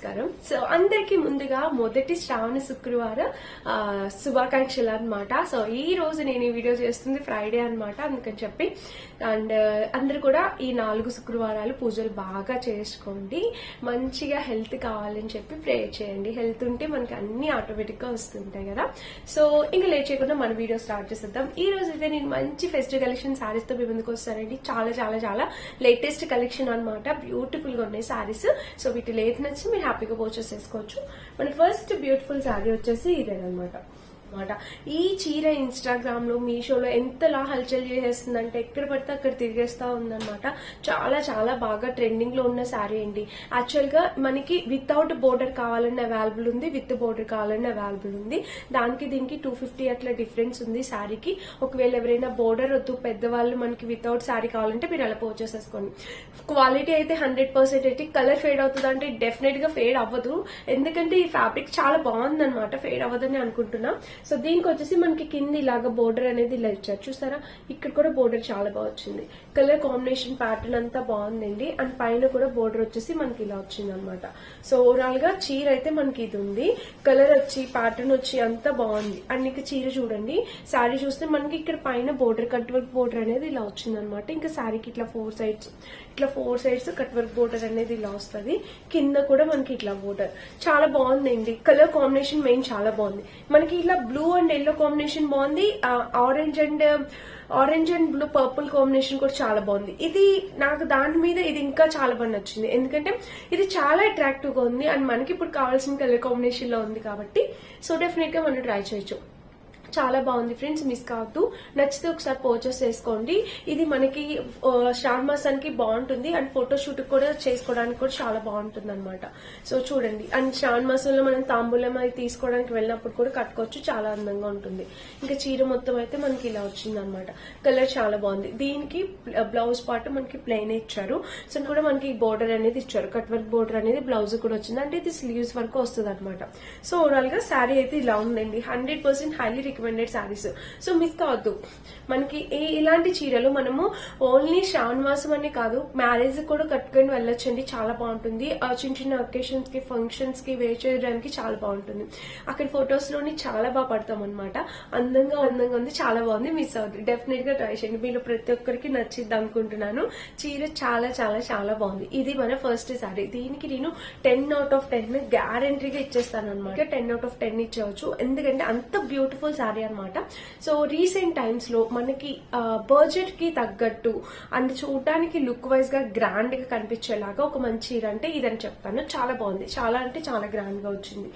నమస్కారం. సో అందరికి ముందుగా మొదటి శ్రావణ శుక్రవారం శుభాకాంక్షలు అన్నమాట. సో ఈ రోజు నేను ఈ వీడియో చేస్తుంది ఫ్రైడే అన్నమాట, అందుకని చెప్పి అండ్ అందరు కూడా ఈ 4 శుక్రవారాలు పూజలు బాగా చేసుకోండి. మంచిగా హెల్త్ కావాలని చెప్పి ప్రే చేయండి. హెల్త్ ఉంటే మనకి అన్ని ఆటోమేటిక్ గా వస్తుంటాయి కదా. సో ఇంకా లేట్ చేయకుండా మన వీడియో స్టార్ట్ చేసేద్దాం. ఈ రోజు అయితే నేను మంచి ఫెస్టివల్ కలెక్షన్ శారీస్ తో మీ ముందుకు వస్తానండి. చాలా చాలా చాలా లేటెస్ట్ కలెక్షన్ అన్నమాట. బ్యూటిఫుల్ గా ఉన్నాయి శారీస్. సో వీటి లేట్ నచ్చి మీరు హ్యాపీగా పర్చేస్ చేసుకోవచ్చు. మన ఫస్ట్ బ్యూటిఫుల్ శారీ వచ్చేసి ఇదేనమాట. ఈ చీర ఇన్స్టాగ్రామ్ లో మీషోలో ఎంతలా హల్చల్ చేసేస్తుందంటే ఎక్కడ పడితే అక్కడ తిరిగేస్తా ఉందన్నమాట. చాలా చాలా బాగా ట్రెండింగ్ లో ఉన్న శారీ అండి. యాక్చువల్ గా మనకి వితౌట్ బోర్డర్ కావాలన్న అవైలబుల్ ఉంది, విత్ బోర్డర్ కావాలన్న అవైలబుల్ ఉంది. దానికి దీనికి 250 అట్లా డిఫరెన్స్ ఉంది శారీకి. ఒకవేళ ఎవరైనా బోర్డర్ వద్దు, పెద్దవాళ్ళు మనకి వితౌట్ శారీ కావాలంటే మీరు అలా పర్చేస్ చేసుకోండి. క్వాలిటీ అయితే 100% అయితే. కలర్ ఫేడ్ అవుతుంది అంటే డెఫినెట్ గా ఫేడ్ అవ్వదు, ఎందుకంటే ఈ ఫ్యాబ్రిక్ చాలా బాగుందన్నమాట. ఫేడ్ అవ్వదని అనుకుంటున్నా. సో దీనికి వచ్చేసి మనకి కింద ఇలాగా బోర్డర్ అనేది ఇలా ఇచ్చారు చూసారా. ఇక్కడ కూడా బోర్డర్ చాలా బాగా వచ్చింది. కలర్ కాంబినేషన్ ప్యాటర్న్ అంతా బాగుందండి. అండ్ పైన కూడా బోర్డర్ వచ్చేసి మనకి ఇలా వచ్చింది అనమాట. సో ఓవరాల్ గా చీర అయితే మనకి ఇది ఉంది. కలర్ వచ్చి ప్యాటర్న్ వచ్చి అంతా బాగుంది. అండ్ ఇంకా చీర చూడండి. శారీ చూస్తే మనకి ఇక్కడ పైన బోర్డర్ కట్ వర్క్ బోర్డర్ అనేది ఇలా వచ్చింది అనమాట. ఇంకా శారీకి ఇట్లా four sides cut work border అనేది ఇలా వస్తుంది. కింద కూడా మనకి ఇట్లా బోర్డర్ చాలా బాగుందండి. కలర్ కాంబినేషన్ మెయిన్ చాలా బాగుంది. మనకి ఇలా బ్లూ అండ్ ఎల్లో కాంబినేషన్ బాగుంది. Orange and blue purple combination కూడా చాలా బాగుంది. ఇది నాకు దాని మీద ఇది ఇంకా చాలా బాగా నచ్చింది, ఎందుకంటే ఇది చాలా అట్రాక్టివ్ గా ఉంది. అండ్ మనకి ఇప్పుడు కావాల్సిన కలర్ కాంబినేషన్ లో ఉంది కాబట్టి సో డెఫినెట్ గా మనం ట్రై చేయొచ్చు. చాలా బాగుంది ఫ్రెండ్స్, మిస్ కావద్దు. నచ్చితే ఒకసారి పర్చేస్ చేసుకోండి. ఇది మనకి శ్రావణ మాసానికి బాగుంటుంది. అండ్ ఫోటోషూట్ కూడా చేసుకోవడానికి కూడా చాలా బాగుంటుంది అనమాట. సో చూడండి. అండ్ శ్రావణ మాసంలో మనం తాంబూలం అది తీసుకోవడానికి వెళ్ళినప్పుడు కూడా కట్టుకోవచ్చు, చాలా అందంగా ఉంటుంది. ఇంకా చీర మొత్తం అయితే మనకి ఇలా వచ్చింది అనమాట. కలర్ చాలా బాగుంది. దీనికి బ్లౌజ్ పార్ట్ మనకి ప్లెయిన్ ఇచ్చారు. సో కూడా మనకి బోర్డర్ అనేది ఇచ్చారు. కట్ వర్క్ బోర్డర్ అనేది బ్లౌజ్ కూడా వచ్చింది. అంటే ఇది స్లీవ్స్ వరకు వస్తుంది అనమాట. సో ఓవరాల్ గా శారీ అయితే ఇలా ఉందండి. 100% highly recommended saris. So miss కావద్దు. మనకి ఇలాంటి చీరలు మనము ఓన్లీ శ్రావణ మాసం అని కాదు, మ్యారేజ్ కూడా కట్టుకొని వెళ్ళొచ్చండి. చాలా బాగుంటుంది. చిన్న చిన్న ఒకేషన్స్ కి, ఫంక్షన్స్ కి వేర్ చేయడానికి చాలా బాగుంటుంది. అక్కడ ఫొటోస్ లోని చాలా బాగా పడతాం అనమాట. అందంగా ఉంది, చాలా బాగుంది. మిస్ అవుతుంది. డెఫినెట్ గా ట్రై చేయండి. మీరు ప్రతి ఒక్కరికి నచ్చిద్ది అనుకుంటున్నాను. చీర చాలా చాలా చాలా బాగుంది. ఇది మన ఫస్ట్ శారీ. దీనికి నేను 10 out of 10 గ్యారంటీగా ఇచ్చేస్తాను అనమాట. 10 out of 10 ఇచ్చేవచ్చు, ఎందుకంటే అంత బ్యూటిఫుల్ శారీ అనమాట. సో రీసెంట్ టైమ్స్ లో మనకి బడ్జెట్ కి తగ్గట్టు అండ్ చూడడానికి లుక్ వైజ్ గా గ్రాండ్ గా కనిపించేలాగా ఒక మంచి చీర అంటే ఇదని చెప్తాను. చాలా బాగుంది. చాలా అంటే చాలా గ్రాండ్ గా వచ్చింది.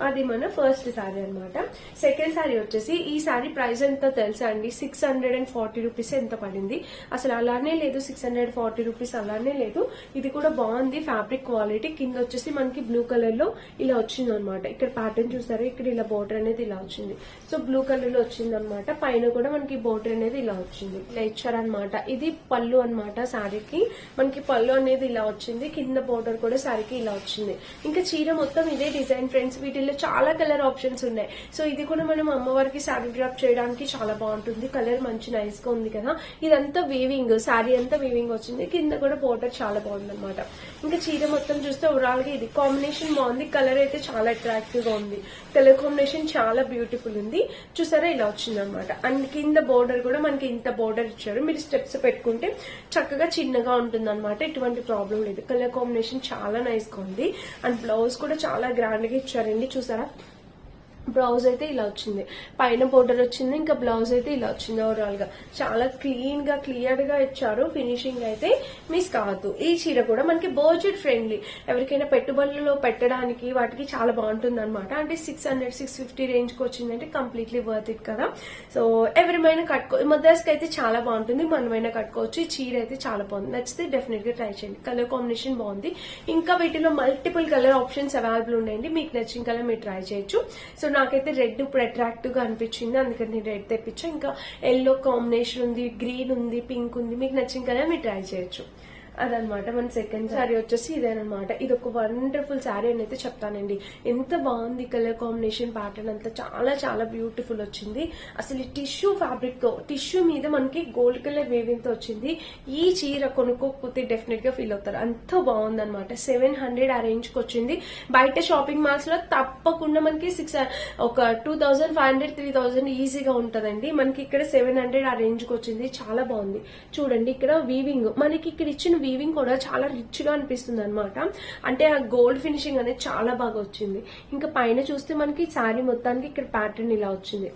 అది మన ఫస్ట్ శారీ అనమాట. సెకండ్ శారీ వచ్చేసి ఈ శారీ ప్రైస్ ఎంతో తెలుసా అండి? 640 రూపీస్ ఎంత పడింది. అసలు అలానే లేదు, 640 రూపీస్ అలానే లేదు. ఇది కూడా బాగుంది. ఫ్యాబ్రిక్ క్వాలిటీ కింద వచ్చేసి మనకి బ్లూ కలర్ లో ఇలా వచ్చింది అనమాట. ఇక్కడ ప్యాటర్న్ చూసారు, ఇక్కడ ఇలా బోర్డర్ అనేది ఇలా వచ్చింది. సో బ్లూ కలర్ లో వచ్చింది అనమాట. పైన కూడా మనకి బోర్డర్ అనేది ఇలా వచ్చింది. ఇలా ఇచ్చారనమాట. ఇది పళ్ళు అనమాట. శారీకి మనకి పళ్ళు అనేది ఇలా వచ్చింది. కింద బోర్డర్ కూడా శారీకి ఇలా వచ్చింది. ఇంకా చీర మొత్తం ఇదే డిజైన్ ఫ్రెండ్స్. వీటిల్లో చాలా కలర్ ఆప్షన్స్ ఉన్నాయి. సో ఇది కూడా మనం అమ్మవారికి శారీ డ్రాప్ చేయడానికి చాలా బాగుంటుంది. కలర్ మంచి నైస్ గా ఉంది కదా. ఇదంతా వీవింగ్, శారీ అంతా వీవింగ్ వచ్చింది. కింద కూడా బోర్డర్ చాలా బాగుంది అనమాట. ఇంకా చీర మొత్తం చూస్తే ఓవరాల్ గా ఇది కాంబినేషన్ బాగుంది. కలర్ అయితే చాలా అట్రాక్టివ్ గా ఉంది. కలర్ కాంబినేషన్ చాలా బ్యూటిఫుల్ ఉంది. చూసారా, ఇలా వచ్చింది అనమాట. అండ్ కింద బోర్డర్ కూడా మనకి ఇంత బోర్డర్ ఇచ్చారు. మీరు స్టెప్స్ పెట్టుకుంటే చక్కగా చిన్నగా ఉంటుంది అనమాట. ఎటువంటి ప్రాబ్లం లేదు. కలర్ కాంబినేషన్ చాలా నైస్ గా ఉంది. అండ్ బ్లౌజ్ కూడా చాలా గ్రాండ్ గా ఇచ్చారండి. చూసారా, బ్లౌజ్ అయితే ఇలా వచ్చింది. పైన బోర్డర్ వచ్చింది. ఇంకా బ్లౌజ్ అయితే ఇలా వచ్చింది. ఓవరాల్ గా చాలా క్లీన్ గా క్లియర్ గా ఇచ్చారు. ఫినిషింగ్ అయితే మిస్ కావద్దు. ఈ చీర కూడా మనకి బడ్జెట్ ఫ్రెండ్లీ, ఎవరికైనా పెట్టుబడులలో పెట్టడానికి వాటికి చాలా బాగుంటుంది అనమాట. అంటే 600-650 రేంజ్ కి వచ్చిందంటే కంప్లీట్లీ వర్త్ ఇట్ కదా. సో ఎవరిమైనా మదర్స్ కి అయితే చాలా బాగుంటుంది. మనమైనా కట్టుకోవచ్చు. ఈ చీర అయితే చాలా బాగుంది. నచ్చితే డెఫినెట్ గా ట్రై చేయండి. కలర్ కాంబినేషన్ బాగుంది. ఇంకా వీటిలో మల్టిపుల్ కలర్ ఆప్షన్స్ అవైలబుల్ ఉన్నాయండి. మీకు నచ్చిన కలర్ మీరు ట్రై చేయొచ్చు. సో నాకైతే రెడ్ ఇప్పుడు అట్రాక్టివ్ గా అనిపించింది, అందుకని నేను రెడ్ తెప్పించా. ఇంకా ఎల్లో కాంబినేషన్ ఉంది, గ్రీన్ ఉంది, పింక్ ఉంది. మీకు నచ్చిన కలర్ మీరు ట్రై చేయొచ్చు. అదనమాట మన సెకండ్ శారీ వచ్చేసి ఇదేనమాట. ఇది ఒక వండర్ఫుల్ శారీ అని అయితే చెప్తానండి. ఎంత బాగుంది కలర్ కాంబినేషన్, ప్యాటర్న్ అంతా చాలా చాలా బ్యూటిఫుల్ వచ్చింది. అసలు ఈ టిష్యూ ఫ్యాబ్రిక్ తో, టిష్యూ మీద మనకి గోల్డ్ కలర్ వేవింగ్ తో వచ్చింది. ఈ చీర కొనుక్కోకపోతే డెఫినెట్ గా ఫీల్ అవుతారు, అంత బాగుందనమాట. 700 ఆ రేంజ్ కి వచ్చింది. బయట షాపింగ్ మాల్స్ లో తప్పకుండా మనకి ఒక 2500 3000 ఈజీగా ఉంటదండి. మనకి ఇక్కడ 700 ఆ రేంజ్ కి వచ్చింది. చాలా బాగుంది చూడండి. ఇక్కడ వీవింగ్ మనకి ఇక్కడ ఇచ్చిన వీవింగ్ కూడా చాలా రిచ్ గా అనిపిస్తుంది అనమాట. అంటే ఆ గోల్డ్ ఫినిషింగ్ అనేది చాలా బాగా వచ్చింది. ఇంకా పైన చూస్తే మనకి శారీ మొత్తానికి ఇక్కడ ప్యాటర్న్ ఇలా వచ్చింది.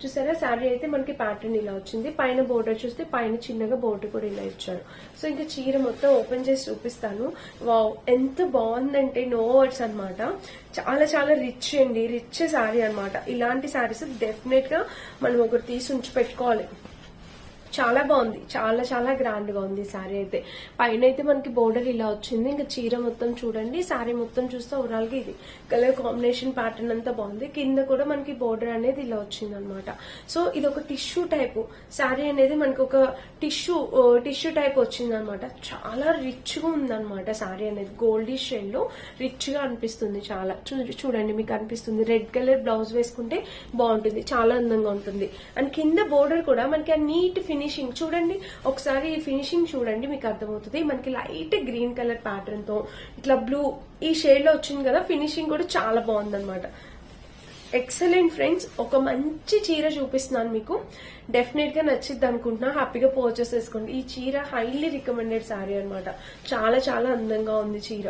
చూసారా, శారీ అయితే మనకి ప్యాటర్న్ ఇలా వచ్చింది. పైన బోర్డర్ చూస్తే పైన చిన్నగా బోర్డర్ కూడా ఇలా ఇచ్చారు. సో ఇంకా చీర మొత్తం ఓపెన్ చేసి చూపిస్తాను. వావ్, ఎంత బాగుందంటే నో వర్డ్స్ అనమాట. చాలా చాలా రిచ్ అండి, రిచ్ శారీ అనమాట. ఇలాంటి శారీస్ డెఫినెట్ గా మనం ఒకటి తీసి ఉంచి పెట్టుకోవాలి. చాలా బాగుంది, చాలా చాలా గ్రాండ్ గా ఉంది శారీ అయితే. పైన అయితే మనకి బోర్డర్ ఇలా వచ్చింది. ఇంకా చీర మొత్తం చూడండి, శారీ మొత్తం చూస్తే ఓవరాల్ గా ఇది కలర్ కాంబినేషన్ ప్యాటర్న్ అంతా బాగుంది. కింద కూడా మనకి బోర్డర్ అనేది ఇలా వచ్చింది అనమాట. సో ఇది ఒక టిష్యూ టైప్ శారీ అనేది మనకి ఒక టిష్యూ టైప్ వచ్చింది అనమాట. చాలా రిచ్ గా ఉందన్నమాట శారీ అనేది. గోల్డీ షేడ్ లో రిచ్ గా అనిపిస్తుంది చాలా. చూడండి మీకు అనిపిస్తుంది. రెడ్ కలర్ బ్లౌజ్ వేసుకుంటే బాగుంటుంది, చాలా అందంగా ఉంటుంది. అండ్ కింద బోర్డర్ కూడా మనకి ఆ నీట్ ఫినిషింగ్ చూడండి. ఒకసారి ఈ ఫినిషింగ్ చూడండి, మీకు అర్థమవుతుంది. మనకి లైట్ గ్రీన్ కలర్ ప్యాటర్న్ తో ఇట్లా బ్లూ ఈ షేడ్ లో వచ్చింది కదా. ఫినిషింగ్ కూడా చాలా బాగుందన్నమాట. ఎక్సలెంట్ ఫ్రెండ్స్, ఒక మంచి చీర చూపిస్తున్నాను మీకు. డెఫినెట్ గా నచ్చిద్ది అనుకుంటున్నా. హ్యాపీగా పర్చేస్ చేసుకోండి. ఈ చీర హైలీ రికమెండెడ్ శారీ అనమాట. చాలా చాలా అందంగా ఉంది చీర.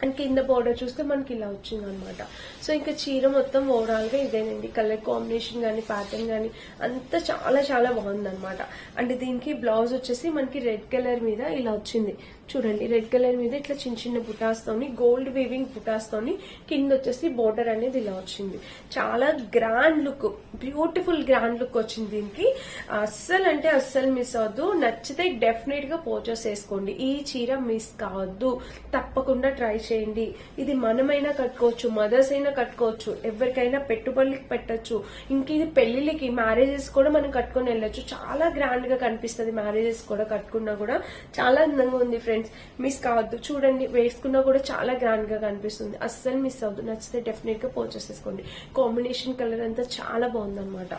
అండ్ కింద బోర్డర్ చూస్తే మనకి ఇలా వచ్చింది అనమాట. సో ఇంకా చీర మొత్తం ఓవరాల్ గా ఇదేనండి. కలర్ కాంబినేషన్ గానీ ప్యాటర్న్ గానీ అంతా చాలా చాలా బాగుంది అనమాట. అండ్ దీనికి బ్లౌజ్ వచ్చేసి మనకి రెడ్ కలర్ మీద ఇలా వచ్చింది. చూడండి, రెడ్ కలర్ మీద ఇట్లా చిన్న చిన్న బుటాస్తోని, గోల్డ్ వీవింగ్ బుటాస్తోని కింద వచ్చేసి బోర్డర్ అనేది ఇలా వచ్చింది. చాలా grand look, beautiful grand look వచ్చింది దీనికి. అస్సలు అంటే అస్సలు మిస్ అవద్దు. నచ్చితే డెఫినెట్ గా పర్చేస్ చేసుకోండి. ఈ చీర మిస్ కావద్దు, తప్పకుండా ట్రై చేయండి. ఇది మనమైనా కట్టుకోవచ్చు, మదర్స్ అయినా కట్టుకోవచ్చు, ఎవరికైనా పెట్టుబడులకి పెట్టచ్చు. ఇంక ఇది పెళ్లిళ్ళకి, మ్యారేజెస్ కూడా మనం కట్టుకుని వెళ్ళొచ్చు. చాలా గ్రాండ్ గా కనిపిస్తుంది. మ్యారేజెస్ కూడా కట్టుకున్నా కూడా చాలా అందంగా ఉంది ఫ్రెండ్స్. మిస్ కావద్దు. చూడండి, వేసుకున్నా కూడా చాలా గ్రాండ్ గా కనిపిస్తుంది. అస్సలు మిస్ అవ్వద్దు. నచ్చితే డెఫినెట్ గా పర్చేస్ చేసుకోండి. కాంబినేషన్ కలర్ అంతా చాలా బాగుందన్నమాట.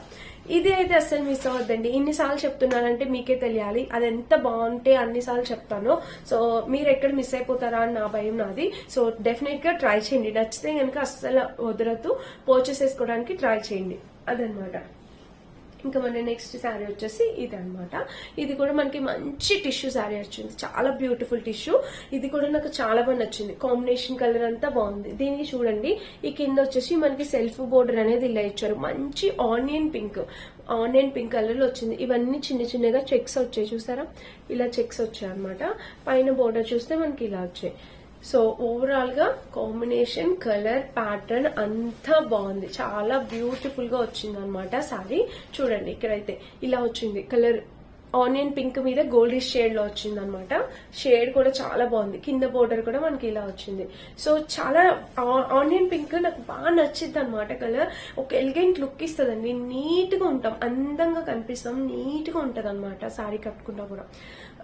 ఇది అయితే అస్సలు మిస్ అవ్వద్దండి. ఇన్నిసార్లు చెప్తున్నానంటే మీకే తెలియాలి అది ఎంత బాగుంటే అన్నిసార్లు చెప్తాను. సో మీరు ఎక్కడ మిస్ అయిపోతారా అని నా భయం నాది. సో డెఫినెట్ గా ట్రై చేయండి. నచ్చితే కనుక అస్సలు వదలద్దు, పర్చేస్ చేసుకోవడానికి ట్రై చేయండి. అదనమాట. ఇంకా మన నెక్స్ట్ శారీ వచ్చేసి ఇది అనమాట. ఇది కూడా మనకి మంచి టిష్యూ శారీ వచ్చింది. చాలా బ్యూటిఫుల్ టిష్యూ. ఇది కూడా నాకు చాలా బాగా నచ్చింది. కాంబినేషన్ కలర్ అంతా బాగుంది. దీనికి చూడండి, ఈ కింద వచ్చేసి మనకి సెల్ఫ్ బోర్డర్ అనేది ఇలా ఇచ్చారు. మంచి ఆనియన్ పింక్ కలర్ లో వచ్చింది. ఇవన్నీ చిన్న చిన్నగా చెక్స్ వచ్చాయి, చూసారా? ఇలా చెక్స్ వచ్చాయి అనమాట. పైన బోర్డర్ చూస్తే మనకి ఇలా వచ్చాయి. సో ఓవరాల్ గా కాంబినేషన్, కలర్, ప్యాటర్న్ అంతా బాగుంది. చాలా బ్యూటిఫుల్ గా వచ్చింది అనమాట శారీ. చూడండి, ఇక్కడైతే ఇలా వచ్చింది. కలర్ ఆనియన్ పింక్ మీద గోల్డిష్ షేడ్ లో వచ్చింది అనమాట. షేడ్ కూడా చాలా బాగుంది. కింద బోర్డర్ కూడా మనకి ఇలా వచ్చింది. సో చాలా ఆనియన్ పింక్ నాకు బాగా నచ్చింది అనమాట. కలర్ ఒక ఎలిగెంట్ లుక్ ఇస్తుందండి. నీట్ గా ఉంటాం, అందంగా కనిపిస్తాం, నీట్ గా ఉంటది అనమాట శారీ కట్టుకున్నా కూడా.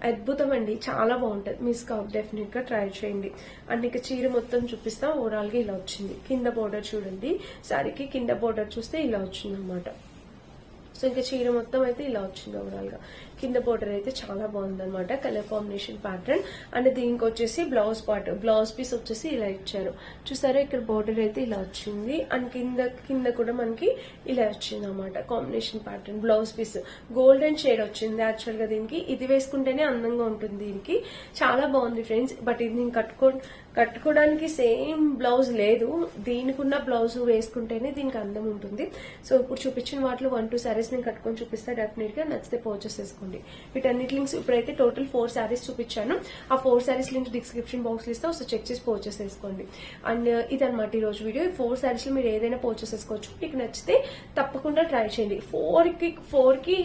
అద్భుతం అండి, చాలా బాగుంటది. మిస్ కావు, డెఫినెట్ గా ట్రై చేయండి. అండ్ ఇక చీర మొత్తం చూపిస్తా. ఓవరాల్ గా ఇలా వచ్చింది. కింద బోర్డర్ చూడండి, శారీకి కింద బోర్డర్ చూస్తే ఇలా వచ్చింది అనమాట. సో ఇంకా చీర మొత్తం అయితే ఇలా వచ్చింది ఓవరాల్ గా. కింద బోర్డర్ అయితే చాలా బాగుంది అనమాట. Colour combination pattern. అండ్ దీనికి వచ్చేసి బ్లౌజ్ పార్ట్, బ్లౌజ్ పీస్ వచ్చేసి ఇలా ఇచ్చారు. చూసారా, ఇక్కడ బోర్డర్ అయితే ఇలా వచ్చింది. అండ్ కింద కూడా మనకి ఇలా వచ్చింది అనమాట. Combination pattern, blouse piece golden shade వచ్చింది. యాక్చువల్ గా దీనికి ఇది వేసుకుంటేనే అందంగా ఉంటుంది. దీనికి చాలా బాగుంది ఫ్రెండ్స్. బట్ ఇది నేను కట్టుకోవడానికి సేమ్ బ్లౌజ్ లేదు. దీనికి ఉన్న బ్లౌజ్ వేసుకుంటేనే దీనికి అందం ఉంటుంది. సో ఇప్పుడు చూపించిన వాటిలో 1-2 శారీస్ నేను కట్టుకొని చూపిస్తా. డెఫినెట్ గా నచ్చితే పర్చేస్ చేసుకోండి. వీటన్నిటి లింక్స్ ఇప్పుడైతే టోటల్ 4 శారీస్ చూపించాను. ఆ 4 శారీస్ లింక్స్ డిస్క్రిప్షన్ బాక్స్ లో ఇస్తా, ఒకసారి చెక్ చేసి పర్చేస్ చేసుకోండి. అండ్ ఇదన్నమాట ఈ రోజు వీడియో. 4 శారీస్ లో మీరు ఏదైనా పర్చేస్ చేసుకోవచ్చు. మీకు నచ్చితే తప్పకుండా ట్రై చేయండి. 4 కి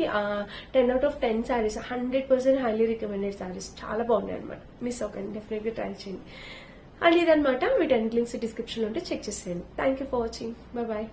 10 out of 10 saris 100% highly recommended saris. చాలా బాగున్నాయి అనమాట. మిస్ అవ్వకండి, డెఫినెట్ గా ట్రై చేయండి. అండ్ ఇదనమాట. వీటన్నిటి లింక్స్ డిస్క్రిప్షన్ లో ఉంటే చెక్ చేసేయండి. Thank you for watching. Bye bye.